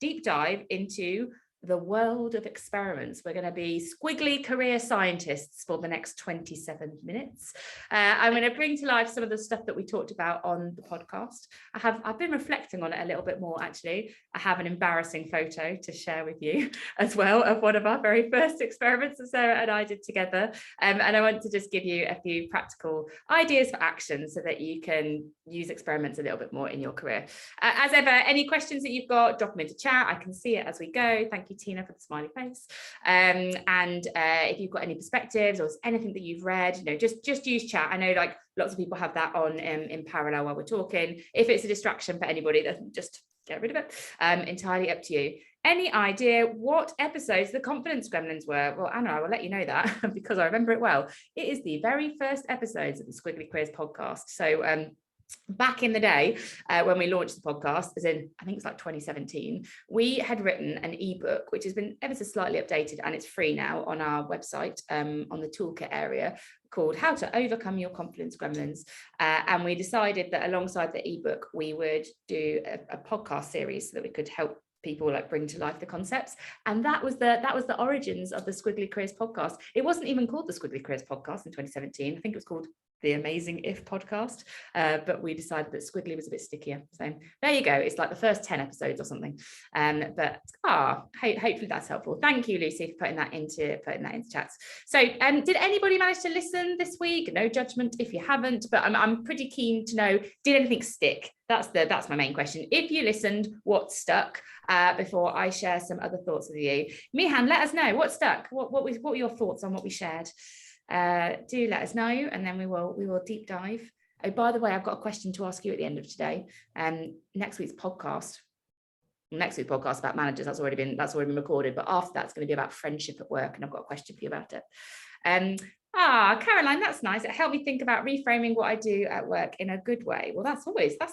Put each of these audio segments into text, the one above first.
deep dive into the world of experiments. We're going to be squiggly career scientists for the next 27 minutes. I'm going to bring to life some of the stuff that we talked about on the podcast. I've been reflecting on it a little bit more, actually. I have an embarrassing photo to share with you as well of one of our very first experiments that Sarah and I did together. And I want to just give you a few practical ideas for action so that you can use experiments a little bit more in your career. As ever, any questions that you've got, drop them into chat. I can see it as we go. Thank you, Tina, for the smiley face. If you've got any perspectives or anything that you've read, just use chat. I know like lots of people have that on in parallel while we're talking. If it's a distraction for anybody, then just get rid of it. Entirely up to you. Any idea what episodes the confidence gremlins were? Well, Anna, I will let you know that because I remember it well. It is the very first episodes of the Squiggly Careers podcast. So back in the day, when we launched the podcast, as in, I think it's like 2017, we had written an ebook, which has been ever so slightly updated, and it's free now on our website, on the toolkit area, called How to Overcome Your Confidence Gremlins. And we decided that alongside the ebook, we would do a podcast series so that we could help people like bring to life the concepts. And that was the origins of the Squiggly Careers podcast. It wasn't even called the Squiggly Careers podcast in 2017. I think it was called the Amazing If podcast, but we decided that squiggly was a bit stickier. So there you go. It's like the first 10 episodes or something. Hopefully that's helpful. Thank you, Lucy, for putting that into chats. So did anybody manage to listen this week? No judgment if you haven't, but I'm pretty keen to know, did anything stick? That's my main question. If you listened, what stuck? Before I share some other thoughts with you. Mihan, let us know what stuck. What were your thoughts on what we shared? Do let us know, and then we will deep dive. Oh, by the way, I've got a question to ask you at the end of today. Next week's podcast about managers, that's already been recorded, but after that's going to be about friendship at work, and I've got a question for you about it. Caroline, that's nice. It helped me think about reframing what I do at work in a good way. Well, that's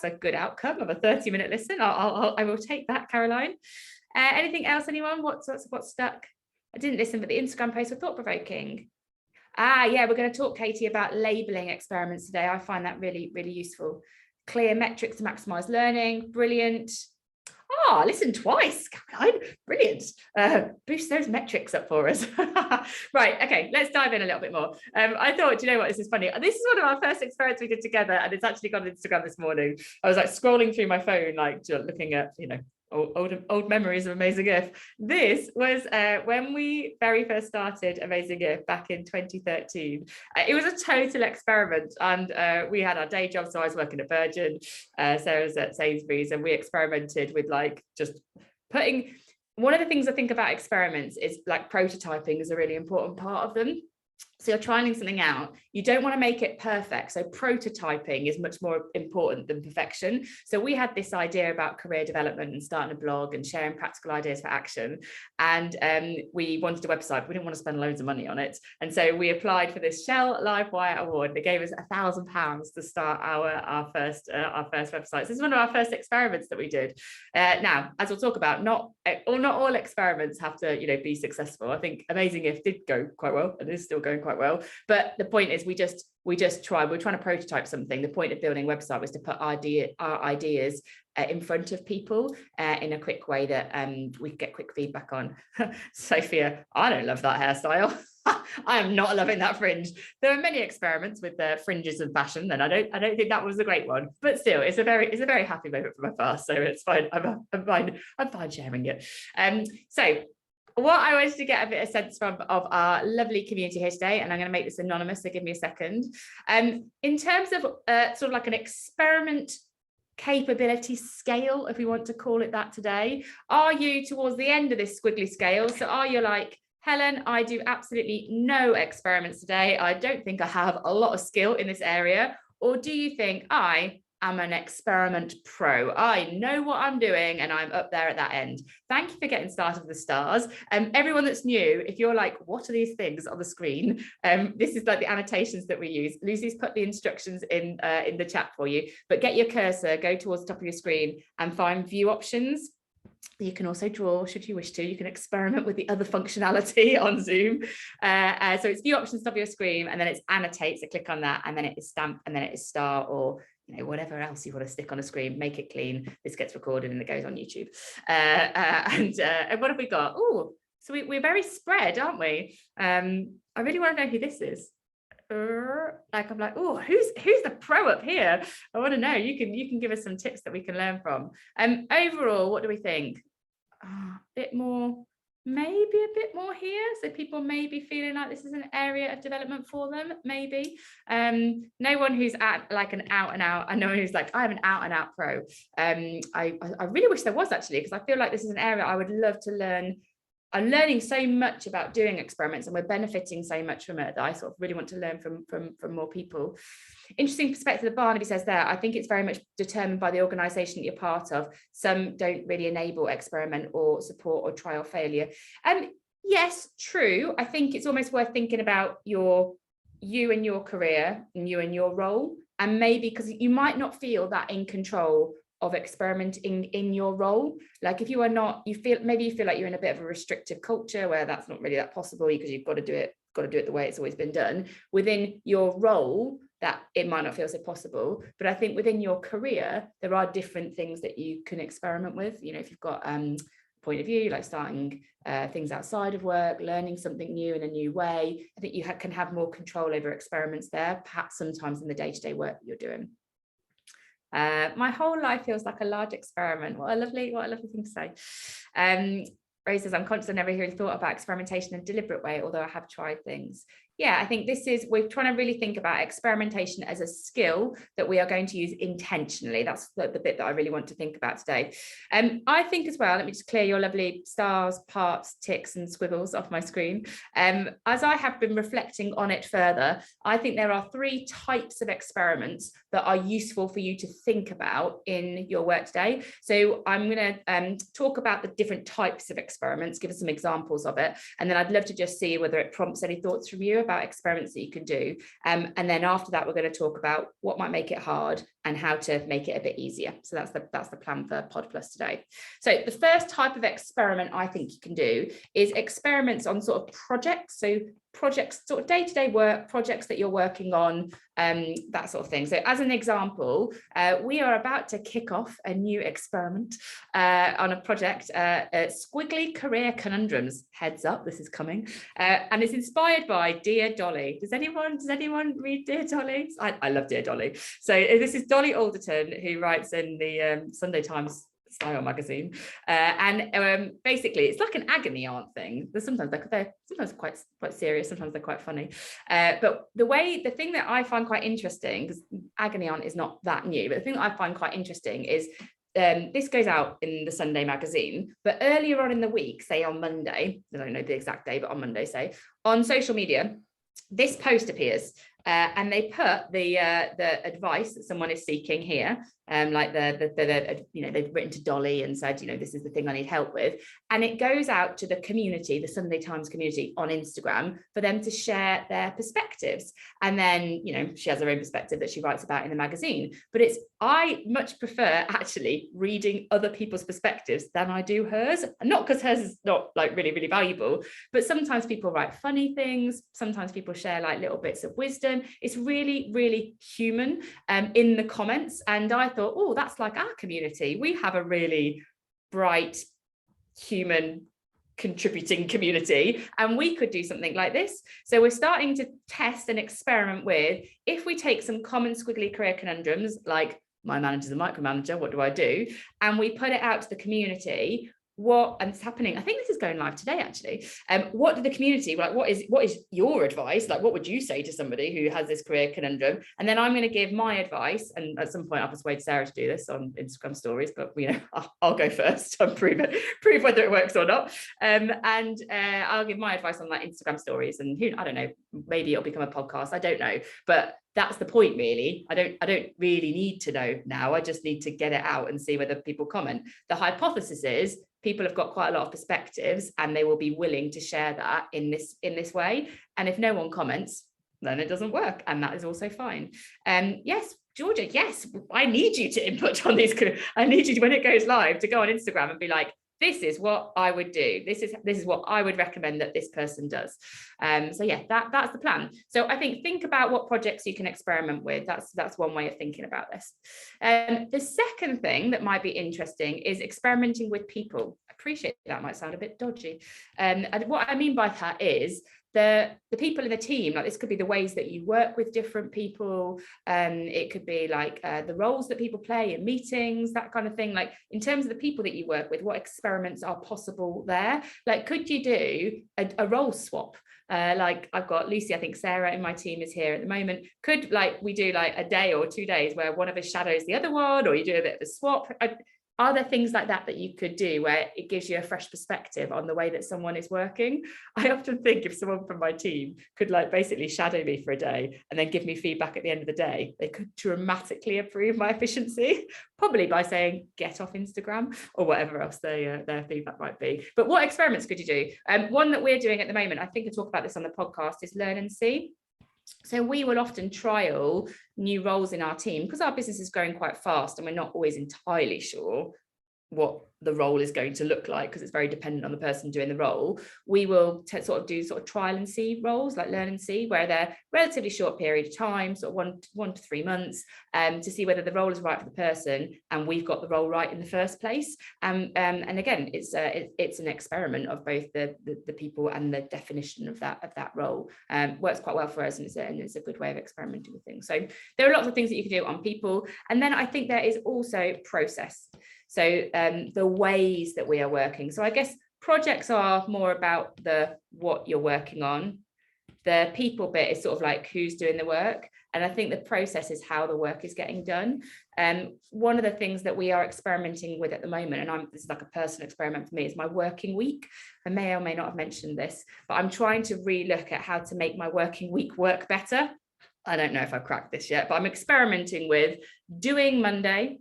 a good outcome of a 30-minute listen. I will take that, Caroline. Anything else, anyone? What's stuck? I didn't listen, but the Instagram posts were thought-provoking. Yeah, we're going to talk, Katie, about labeling experiments today. I find that really, really useful. Clear metrics to maximize learning. Brilliant. Listen twice, Caroline. Brilliant. Boost those metrics up for us. Right, okay, let's dive in a little bit more. I thought, do you know what, this is funny. This is one of our first experiments we did together, and it's actually got on Instagram this morning. I was like scrolling through my phone, like looking at, old memories of Amazing If. This was when we very first started Amazing If back in 2013. It was a total experiment, and we had our day job. So I was working at Virgin, Sarah's at Sainsbury's, and we experimented with like just putting. One of the things I think about experiments is like prototyping is a really important part of them. So you're trying something out, you don't want to make it perfect. So prototyping is much more important than perfection. So we had this idea about career development and starting a blog and sharing practical ideas for action. And we wanted a website, but we didn't want to spend loads of money on it. And so we applied for this Shell Livewire award. They gave us £1,000 to start our first website. So this is one of our first experiments that we did. Now, as we'll talk about, not all experiments have to be successful. I think Amazing If did go quite well and is still going quite well, but the point is we just tried. We're trying to prototype something. The point of building a website was to put our ideas in front of people in a quick way that we could get quick feedback on. Sophia, I don't love that hairstyle. I am not loving that fringe. There are many experiments with the fringes and fashion, and I don't think that was a great one. But still, it's a very happy moment for my past, so it's fine. I'm fine sharing it. So what I wanted to get a bit of sense of our lovely community here today, and I'm going to make this anonymous, so give me a second. In terms of sort of like an experiment capability scale, if we want to call it that today, are you towards the end of this squiggly scale? So are you like, Helen, I do absolutely no experiments today. I don't think I have a lot of skill in this area. Or do you think I am an experiment pro? I know what I'm doing and I'm up there at that end. Thank you for getting started with the stars. Everyone that's new, if you're like, what are these things on the screen? This is like the annotations that we use. Lucy's put the instructions in the chat for you, but get your cursor, go towards the top of your screen and find view options. You can also draw, should you wish to. You can experiment with the other functionality on Zoom. So it's view options top of your screen, and then it's annotate, so click on that, and then it is stamp, and then it is star, or whatever else you want to stick on a screen, make it clean. This gets recorded and it goes on YouTube. And what have we got? Oh, so we're very spread, aren't we? I really want to know who this is. I'm like, oh, who's the pro up here? I want to know. You can give us some tips that we can learn from. Overall, what do we think? Maybe a bit more here, so people may be feeling like this is an area of development for them, maybe. No one who's at like an out and out, and no one who's like, I'm an out and out pro. I really wish there was, actually, because I feel like this is an area I would love to learn. I'm learning so much about doing experiments, and we're benefiting so much from it, that I sort of really want to learn from more people. Interesting perspective that Barnaby says there. I think it's very much determined by the organisation that you're part of. Some don't really enable experiment or support or trial failure. Yes, true. I think it's almost worth thinking about you and your career and you and your role, and maybe because you might not feel that in control of experimenting in your role. Like if you are not, you feel like you're in a bit of a restrictive culture where that's not really that possible, because you've got to do it the way it's always been done. Within your role, that it might not feel so possible, but I think within your career there are different things that you can experiment with. If you've got point of view, like starting things outside of work, learning something new in a new way, I think you can have more control over experiments there, perhaps sometimes in the day-to-day work that you're doing. My whole life feels like a large experiment. What a lovely thing to say. Rose says, I'm conscious I never really thought about experimentation in a deliberate way, although I have tried things. Yeah, I think we're trying to really think about experimentation as a skill that we are going to use intentionally. That's the bit that I really want to think about today. I think as well, let me just clear your lovely stars, parts, ticks and squiggles off my screen. As I have been reflecting on it further, I think there are 3 types of experiments that are useful for you to think about in your work today. So I'm going to talk about the different types of experiments, give us some examples of it, and then I'd love to just see whether it prompts any thoughts from you about experiments that you can do. And then after that, we're going to talk about what might make it hard and how to make it a bit easier. So that's the plan for Pod Plus today. So the first type of experiment I think you can do is experiments on sort of projects. So projects, sort of day-to-day work, projects that you're working on, that sort of thing. So as an example, we are about to kick off a new experiment on a project, Squiggly Career Conundrums. Heads up, this is coming. And it's inspired by Dear Dolly. Does anyone read Dear Dolly? I love Dear Dolly. So this is Dolly Alderton, who writes in the Sunday Times Style magazine, and basically it's like an agony aunt thing. Sometimes they're quite serious, sometimes they're quite funny, but the thing that I find quite interesting, because agony aunt is not that new, but the thing that I find quite interesting is this goes out in the Sunday magazine, but earlier on in the week, say on Monday, I don't know the exact day, but on Monday, say, on social media, this post appears, and they put the advice that someone is seeking here, like they've written to Dolly and said, this is the thing I need help with, and it goes out to the community, the Sunday Times community on Instagram, for them to share their perspectives. And then she has her own perspective that she writes about in the magazine, but I much prefer actually reading other people's perspectives than I do hers, and not because hers is not like really, really valuable, but sometimes people write funny things, sometimes people share like little bits of wisdom. It's really, really human in the comments, and I thought, oh, that's like our community. We have a really bright, human, contributing community, and we could do something like this. So we're starting to test and experiment with, if we take some common squiggly career conundrums, like my manager's a micromanager, what do I do? And we put it out to the community. And it's happening, I think this is going live today actually. What did the community, like what is your advice? Like what would you say to somebody who has this career conundrum? And then I'm going to give my advice, and at some point I'll persuade Sarah to do this on Instagram stories, but I'll go first and prove whether it works or not. And I'll give my advice on like Instagram stories, and I don't know, maybe it'll become a podcast, I don't know, but that's the point really. I don't really need to know now, I just need to get it out and see whether people comment. The hypothesis is people have got quite a lot of perspectives, and they will be willing to share that in this way. And if no one comments, then it doesn't work, and that is also fine. Yes, Georgia, yes, I need you to input on these. I need you to, when it goes live, to go on Instagram and be like, this is what I would do. This is what I would recommend that this person does. So yeah, that's the plan. So I think about what projects you can experiment with. That's one way of thinking about this. The second thing that might be interesting is experimenting with people. I appreciate that might sound a bit dodgy. And what I mean by that is the people in the team, like this could be the ways that you work with different people. It could be like the roles that people play in meetings, that kind of thing. Like in terms of the people that you work with, what experiments are possible there? Like, could you do a role swap? Like I've got Lucy, I think Sarah in my team is here at the moment. Could like we do like a day or 2 days where one of us shadows the other one, or you do a bit of a swap? Are there things like that you could do where it gives you a fresh perspective on the way that someone is working? I often think if someone from my team could like basically shadow me for a day and then give me feedback at the end of the day, they could dramatically improve my efficiency, probably by saying, get off Instagram or whatever else their feedback might be. But what experiments could you do? One that we're doing at the moment, I think I talk about this on the podcast, is learn and see. So we will often trial new roles in our team because our business is growing quite fast and we're not always entirely sure what the role is going to look like because it's very dependent on the person doing the role. We will sort of trial and see roles, like learn and see, where they're relatively short period of time, sort of one to 3 months, to see whether the role is right for the person and we've got the role right in the first place. And again, it's an experiment of both the people and the definition of that role. Works quite well for us, and it's a good way of experimenting with things. So there are lots of things that you can do on people. And then I think there is also process. So the ways that we are working. So I guess projects are more about what you're working on. The people bit is sort of like who's doing the work. And I think the process is how the work is getting done. One of the things that we are experimenting with at the moment, and this is like a personal experiment for me, is my working week. I may or may not have mentioned this, but I'm trying to relook at how to make my working week work better. I don't know if I've cracked this yet, but I'm experimenting with doing Monday.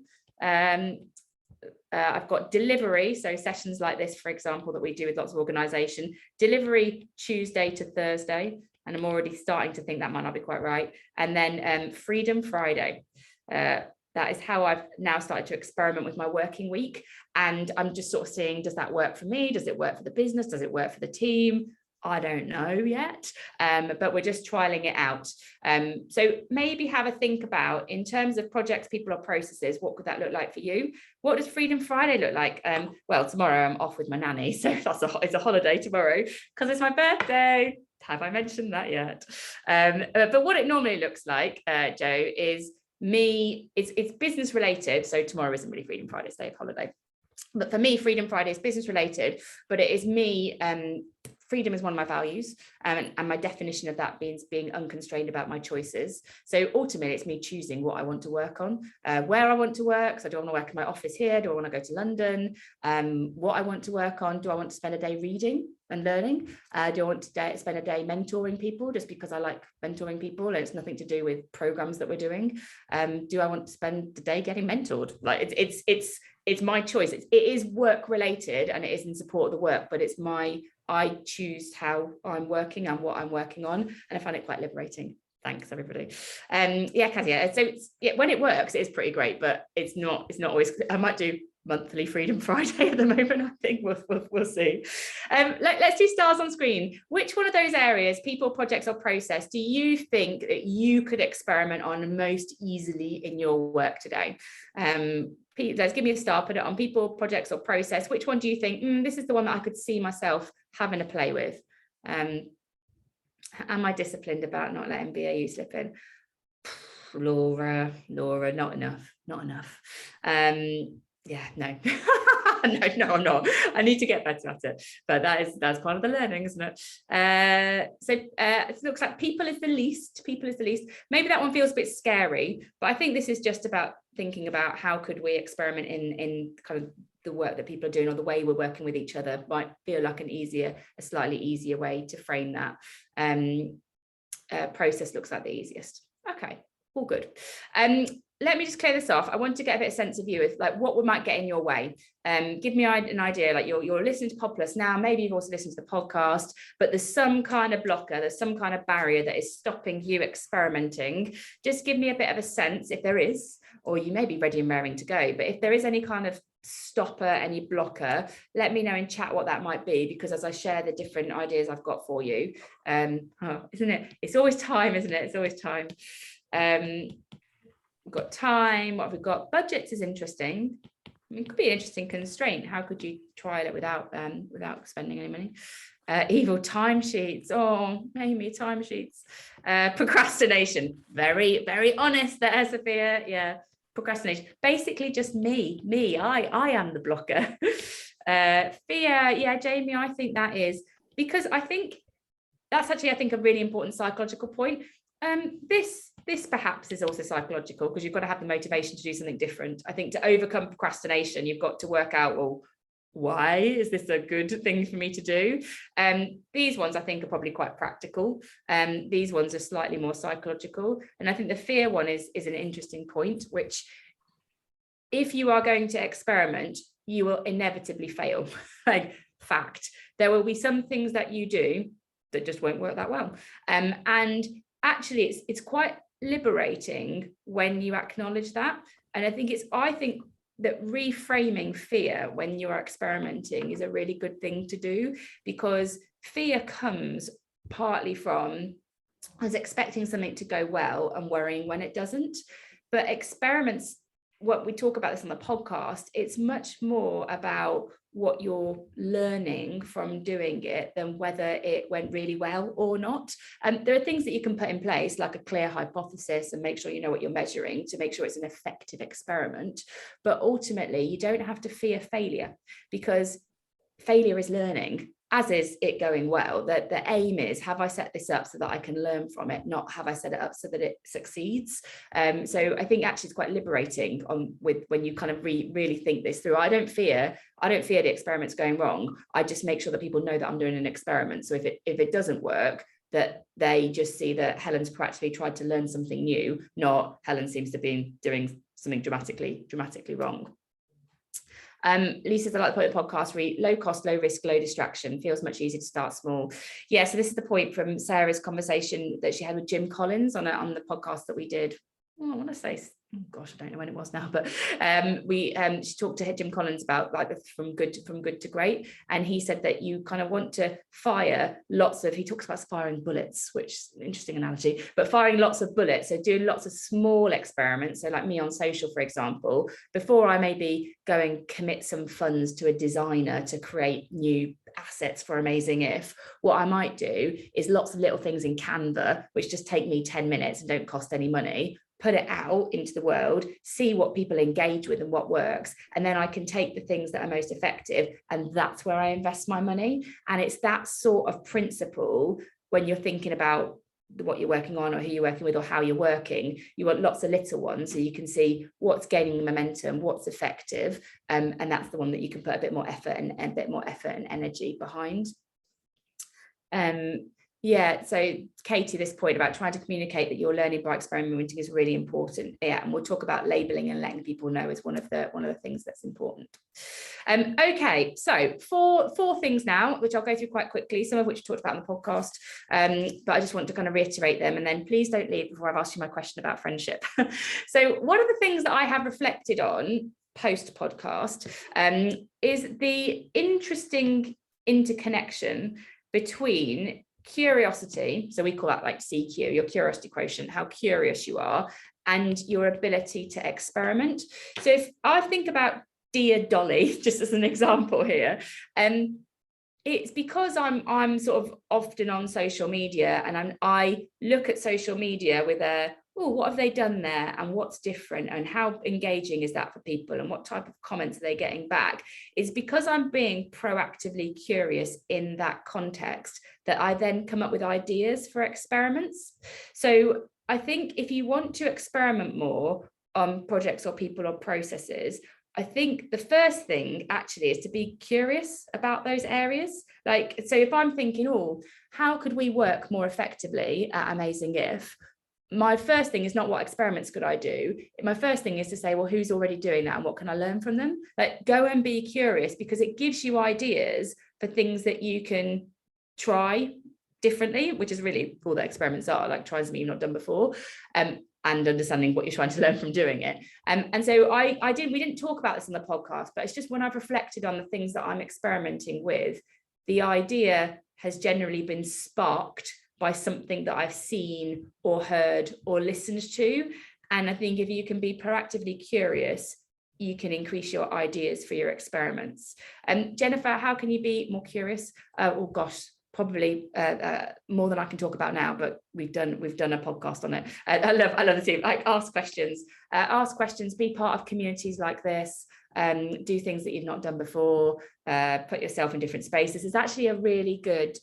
I've got delivery, so sessions like this, for example, that we do with lots of organisation, delivery Tuesday to Thursday, and I'm already starting to think that might not be quite right. And then Freedom Friday. That is how I've now started to experiment with my working week. And I'm just sort of seeing, does that work for me? Does it work for the business? Does it work for the team? I don't know yet, but we're just trialing it out. So maybe have a think about, in terms of projects, people, or processes, what could that look like for you? What does Freedom Friday look like? Well, tomorrow I'm off with my nanny, so it's a holiday tomorrow because it's my birthday. Have I mentioned that yet? But what it normally looks like, Joe, is me, it's business related. So tomorrow isn't really Freedom Friday, it's day of holiday. But for me, Freedom Friday is business related, but it is me. Freedom is one of my values, and my definition of that means being unconstrained about my choices. So ultimately, it's me choosing what I want to work on, where I want to work. So do I want to work in my office here? Do I want to go to London? What I want to work on? Do I want to spend a day reading and learning? Do I want to spend a day mentoring people just because I like mentoring people and it's nothing to do with programs that we're doing? Do I want to spend the day getting mentored? Like it's my choice. It is work related and it is in support of the work, but I choose how I'm working and what I'm working on, and I find it quite liberating. Thanks, everybody. Yeah, Katia. So when it works, it is pretty great, but it's not always. I might do monthly Freedom Friday at the moment. I think we'll see. Let's do stars on screen. Which one of those areas, people, projects, or process, do you think that you could experiment on most easily in your work today? Let's give me a star, put it on people, projects, or process. Which one do you think, this is the one that I could see myself having a play with? Am I disciplined about not letting BAU slip in? Laura, not enough. Yeah, no. No, I'm not. I need to get better at it, but that's part of the learning, isn't it? So it looks like people is the least. Maybe that one feels a bit scary, but I think this is just about thinking about how could we experiment in kind of the work that people are doing, or the way we're working with each other might feel like a slightly easier way to frame that. Process looks like the easiest. Okay, all good. Let me just clear this off. I want to get a bit of sense of you, of like what we might get in your way. Give me an idea, like you're listening to Populous now, maybe you've also listened to the podcast, but there's some kind of blocker, there's some kind of barrier that is stopping you experimenting. Just give me a bit of a sense, if there is, or you may be ready and raring to go, but if there is any kind of stopper, any blocker, let me know in chat what that might be, because as I share the different ideas I've got for you, isn't it? It's always time, isn't it? It's always time. We've got time. What have we got? Budgets is interesting. I mean, it could be an interesting constraint. How could you trial it without spending any money? Evil timesheets. Oh, Amy, timesheets. Procrastination. Very, very honest there, Sophia. Yeah. Procrastination, basically just me. I am the blocker. Fear, yeah, Jamie, I think that is, because I think that's actually, I think, a really important psychological point. This perhaps is also psychological, because you've got to have the motivation to do something different. I think to overcome procrastination, you've got to work out, well, why is this a good thing for me to do? These ones I think are probably quite practical. These ones are slightly more psychological. And I think the fear one is an interesting point, which if you are going to experiment, you will inevitably fail. Like, fact, there will be some things that you do that just won't work that well. And actually it's quite liberating when you acknowledge that. And I think that reframing fear when you're experimenting is a really good thing to do, because fear comes partly from us expecting something to go well and worrying when it doesn't. But experiments, what we talk about this on the podcast, it's much more about what you're learning from doing it than whether it went really well or not. And there are things that you can put in place, like a clear hypothesis, and make sure you know what you're measuring to make sure it's an effective experiment. But ultimately, you don't have to fear failure, because failure is learning, as is it going well. That the aim is, have I set this up so that I can learn from it, not have I set it up so that it succeeds. So I think actually it's quite liberating when you kind of really think this through. I don't fear the experiments going wrong. I just make sure that people know that I'm doing an experiment. So if it doesn't work, that they just see that Helen's practically tried to learn something new, not Helen seems to be doing something dramatically wrong. Lisa says, I like the point of the podcast, read low cost, low risk, low distraction, feels much easier to start small. Yeah, so this is the point from Sarah's conversation that she had with Jim Collins on the podcast that we did. I want to say, oh gosh, I don't know when it was now, but she talked to Jim Collins about like from good to great, and he said that you kind of want to fire lots of, he talks about firing bullets, which is an interesting analogy, but firing lots of bullets, so doing lots of small experiments. So like me on social, for example, before I maybe go and commit some funds to a designer to create new assets for Amazing If, what I might do is lots of little things in Canva, which just take me 10 minutes and don't cost any money, put it out into the world, see what people engage with and what works. And then I can take the things that are most effective, and that's where I invest my money. And it's that sort of principle when you're thinking about what you're working on or who you're working with or how you're working. You want lots of little ones so you can see what's gaining momentum, what's effective. And that's the one that you can put a bit more effort and energy behind. Yeah, so Katie, this point about trying to communicate that you're learning by experimenting is really important. Yeah, and we'll talk about labeling and letting people know is one of the things that's important. Okay, so four things now, which I'll go through quite quickly, some of which we talked about in the podcast, but I just want to kind of reiterate them, and then please don't leave before I've asked you my question about friendship. So one of the things that I have reflected on post-podcast is the interesting interconnection between curiosity, so we call that like CQ, your curiosity quotient, how curious you are, and your ability to experiment. So if I think about Dear Dolly, just as an example here, it's because I'm sort of often on social media, and I look at social media with what have they done there, and what's different, and how engaging is that for people, and what type of comments are they getting back. Is because I'm being proactively curious in that context that I then come up with ideas for experiments. So I think if you want to experiment more on projects or people or processes, I think the first thing actually is to be curious about those areas. Like, so if I'm thinking, how could we work more effectively at Amazing If? My first thing is not what experiments could I do. My first thing is to say, well, who's already doing that and what can I learn from them? Like, go and be curious, because it gives you ideas for things that you can try differently, which is really all that experiments are, like trying something you've not done before. And and understanding what you're trying to learn from doing it. And so we didn't talk about this on the podcast, but it's just when I've reflected on the things that I'm experimenting with, the idea has generally been sparked by something that I've seen or heard or listened to. And I think if you can be proactively curious, you can increase your ideas for your experiments. And Jennifer, how can you be more curious? Oh gosh, probably more than I can talk about now, but we've done a podcast on it. I love the team. Like, ask questions, be part of communities like this, do things that you've not done before, put yourself in different spaces. It's actually a really good,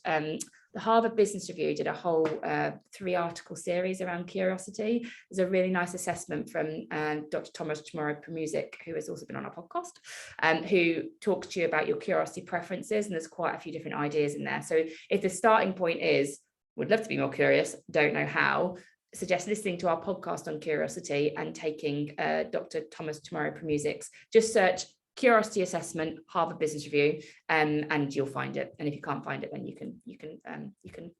the Harvard Business Review did a whole 3-article series around curiosity. There's a really nice assessment from Dr. Thomas Tomorrow-Premuzic, who has also been on our podcast, who talks to you about your curiosity preferences, and there's quite a few different ideas in there. So if the starting point is, would love to be more curious, don't know how, suggest listening to our podcast on curiosity and taking Dr. Thomas Tomorrow-Premuzic's, just search curiosity assessment, Harvard Business Review, and you'll find it. And if you can't find it, then you can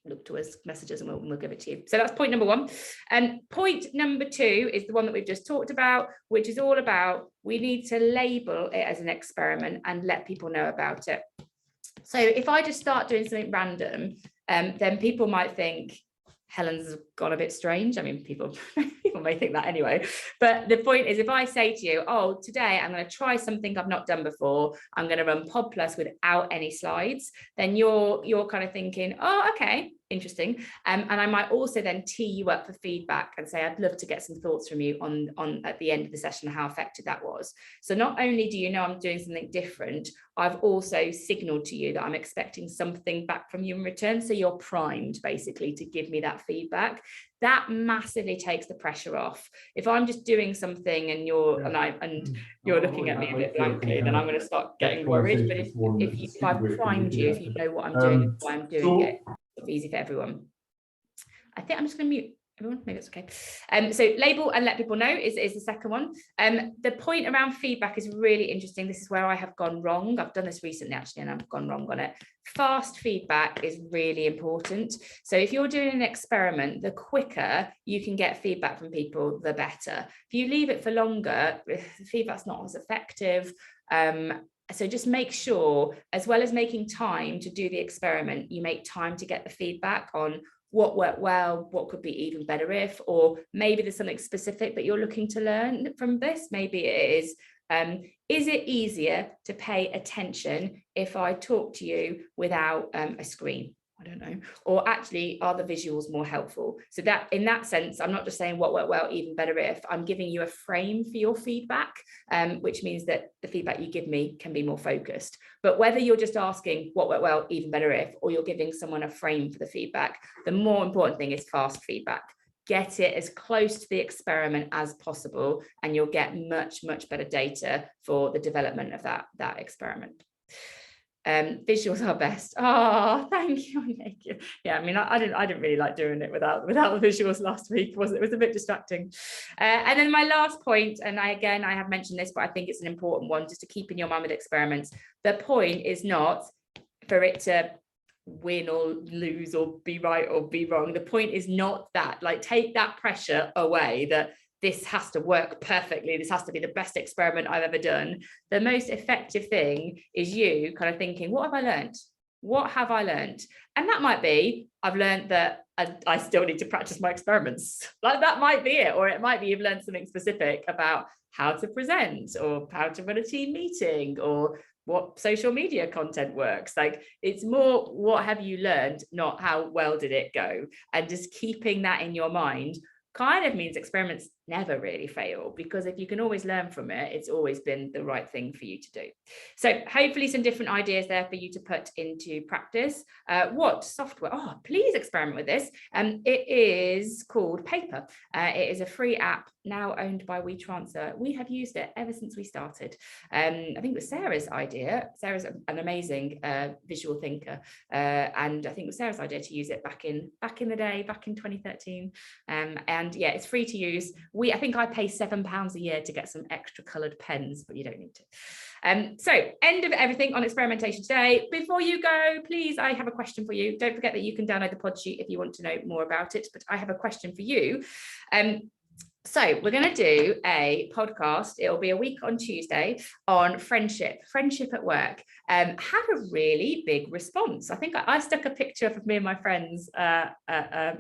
look to us, messages, and we'll give it to you. So that's point number 1. And point number 2 is the one that we've just talked about, which is all about, we need to label it as an experiment and let people know about it. So if I just start doing something random, then people might think Helen's gone a bit strange. I mean, people may think that anyway, but the point is, if I say to you, oh, today I'm going to try something I've not done before, I'm going to run Pod Plus without any slides, then you're kind of thinking, oh, okay, interesting. And I might also then tee you up for feedback and say, I'd love to get some thoughts from you on at the end of the session, how effective that was. So not only do you know I'm doing something different, I've also signaled to you that I'm expecting something back from you in return. So you're primed basically to give me that feedback. That massively takes the pressure off. If I'm just doing something and you're looking at me a bit blankly, then I'm going to start getting worried. But if I've primed you, if you know what I'm doing and why I'm doing it, it's easy for everyone. I think I'm just going to mute everyone, maybe it's okay. So label and let people know is the second one. The point around feedback is really interesting. This is where I have gone wrong. I've done this recently actually, and I've gone wrong on it. Fast feedback is really important. So if you're doing an experiment, the quicker you can get feedback from people, the better. If you leave it for longer, the feedback's not as effective. So just make sure, as well as making time to do the experiment, you make time to get the feedback on what worked well, what could be even better if, or maybe there's something specific that you're looking to learn from this. Maybe it is it easier to pay attention if I talk to you without a screen? I don't know. Or actually, are the visuals more helpful? So that in that sense, I'm not just saying what worked well, even better if, I'm giving you a frame for your feedback, which means that the feedback you give me can be more focused. But whether you're just asking what worked well, even better if, or you're giving someone a frame for the feedback, the more important thing is fast feedback. Get it as close to the experiment as possible, and you'll get much, much better data for the development of that experiment. Visuals are best. Oh, thank you. Thank you. Yeah, I mean, I didn't really like doing it without the visuals last week. It was a bit distracting. And then my last point, and I have mentioned this, but I think it's an important one just to keep in your mind with experiments. The point is not for it to win or lose or be right or be wrong. The point is not that, like, take that pressure away that this has to work perfectly, this has to be the best experiment I've ever done. The most effective thing is you kind of thinking, what have I learned? What have I learned? And that might be, I've learned that I still need to practice my experiments. Like, that might be it. Or it might be you've learned something specific about how to present, or how to run a team meeting, or what social media content works. Like, it's more, what have you learned, not how well did it go? And just keeping that in your mind kind of means experiments never really fail, because if you can always learn from it, it's always been the right thing for you to do. So hopefully some different ideas there for you to put into practice. What software? Oh, please experiment with this. It is called Paper. It is a free app now owned by WeTransfer. We have used it ever since we started. I think it was Sarah's idea. Sarah's an amazing visual thinker, and I think it was Sarah's idea to use it back in the day, back in 2013. And yeah, it's free to use. I think I pay £7 a year to get some extra coloured pens, but you don't need to. So end of everything on experimentation today. Before you go, please, I have a question for you. Don't forget that you can download the pod sheet if you want to know more about it, but I have a question for you. So we're going to do a podcast. It'll be a week on Tuesday on friendship at work. Had a really big response. I think I stuck a picture of me and my friends at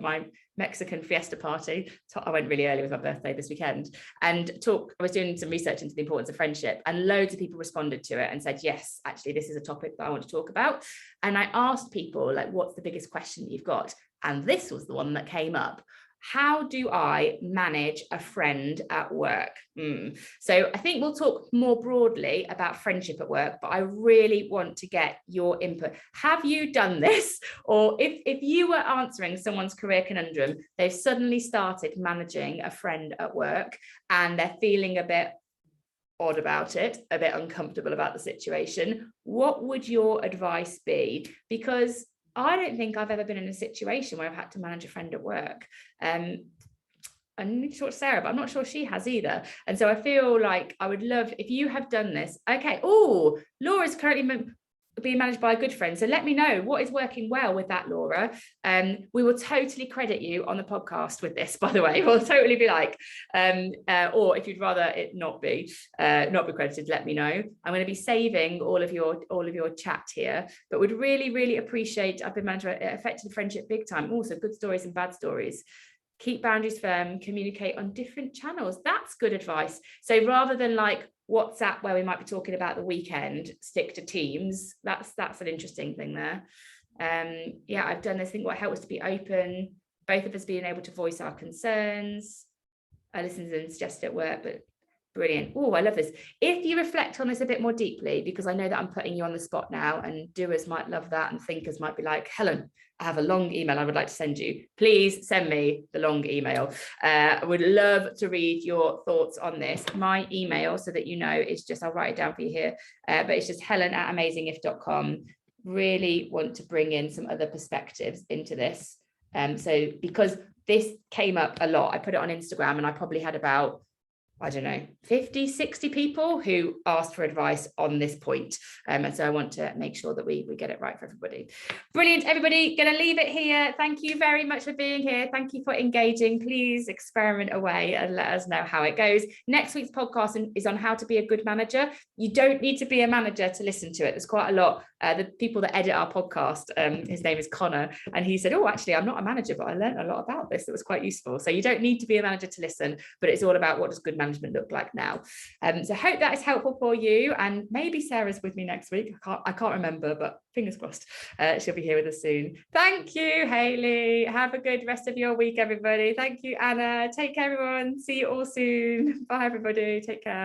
my Mexican fiesta party. I went really early, it was my birthday this weekend, and I was doing some research into the importance of friendship, and loads of people responded to it and said, yes, actually, this is a topic that I want to talk about. And I asked people, like, what's the biggest question that you've got? And this was the one that came up. How do I manage a friend at work? So I think we'll talk more broadly about friendship at work, but I really want to get your input. Have you done this? Or if you were answering someone's career conundrum, they've suddenly started managing a friend at work and they're feeling a bit odd about it, a bit uncomfortable about the situation, what would your advice be? Because I don't think I've ever been in a situation where I've had to manage a friend at work. I need to talk to Sarah, but I'm not sure she has either. And so I feel like I would love if you have done this. Okay. Oh, Laura's currently being managed by a good friend. So let me know what is working well with that, Laura. We will totally credit you on the podcast with this, by the way. We'll totally be like, or if you'd rather it not be credited, let me know. I'm going to be saving all of your chat here, but would really, really appreciate. I've been managed, it affected the friendship big time. Also good stories and bad stories. Keep boundaries firm, communicate on different channels. That's good advice. So rather than like WhatsApp, where we might be talking about the weekend, stick to Teams. That's an interesting thing there. Yeah, I've done this. I think what helps to be open, both of us being able to voice our concerns. I listened and suggested at work, but brilliant. Oh, I love this. If you reflect on this a bit more deeply, because I know that I'm putting you on the spot now, and doers might love that, and thinkers might be like, Helen, I have a long email I would like to send you. Please send me the long email. I would love to read your thoughts on this. My email, so that you know, is just, I'll write it down for you here, but it's just helen@amazingif.com. Really want to bring in some other perspectives into this. So because this came up a lot, I put it on Instagram and I probably had about, I don't know, 50, 60 people who asked for advice on this point. And so I want to make sure that we get it right for everybody. Brilliant, everybody. Going to leave it here. Thank you very much for being here. Thank you for engaging. Please experiment away and let us know how it goes. Next week's podcast is on how to be a good manager. You don't need to be a manager to listen to it. There's quite a lot. The people that edit our podcast, his name is Connor, and he said, oh, actually, I'm not a manager, but I learned a lot about this. It was quite useful. So you don't need to be a manager to listen, but it's all about what does good management look like now. So I hope that is helpful for you, and maybe Sarah's with me next week. I can't remember, but fingers crossed she'll be here with us soon. Thank you, Hayley. Have a good rest of your week, everybody. Thank you, Anna. Take care, everyone. See you all soon. Bye, everybody. Take care.